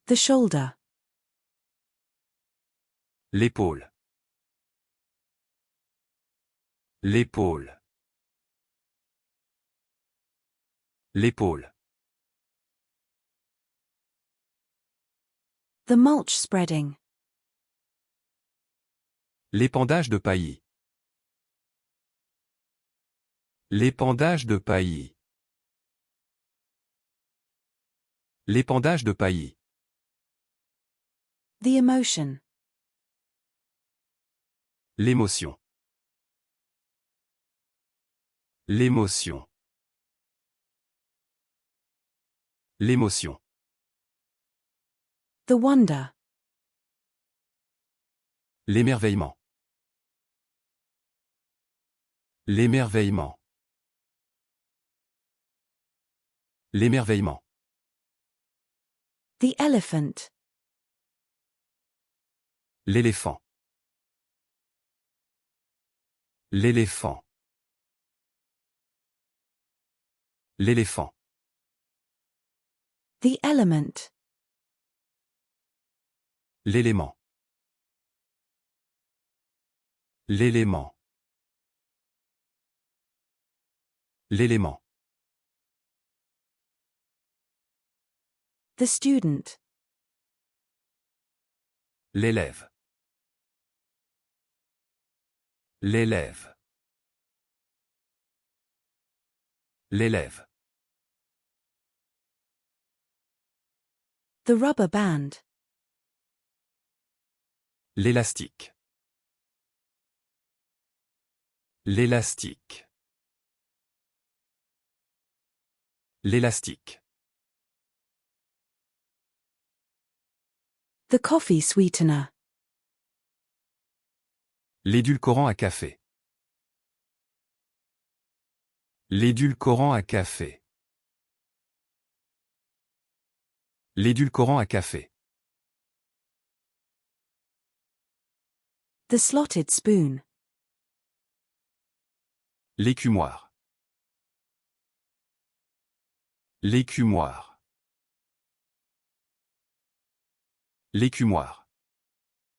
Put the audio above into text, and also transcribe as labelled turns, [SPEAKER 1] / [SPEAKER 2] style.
[SPEAKER 1] The shoulder.
[SPEAKER 2] L'épaule. L'épaule. L'épaule.
[SPEAKER 1] The mulch spreading.
[SPEAKER 2] L'épandage de paillis. L'épandage de paillis. L'épandage de paillis.
[SPEAKER 1] The emotion.
[SPEAKER 2] L'émotion. L'émotion. L'émotion.
[SPEAKER 1] The wonder.
[SPEAKER 2] L'émerveillement. L'émerveillement. L'émerveillement.
[SPEAKER 1] The elephant.
[SPEAKER 2] L'éléphant. L'éléphant. L'éléphant.
[SPEAKER 1] The element.
[SPEAKER 2] L'élément. L'élément. L'élément.
[SPEAKER 1] The student.
[SPEAKER 2] L'élève. L'élève. L'élève.
[SPEAKER 1] The rubber band.
[SPEAKER 2] L'élastique. L'élastique. L'élastique.
[SPEAKER 1] The coffee sweetener.
[SPEAKER 2] L'édulcorant à café. L'édulcorant à café. L'édulcorant à café.
[SPEAKER 1] The slotted spoon.
[SPEAKER 2] L'écumoire. L'écumoire. L'écumoire.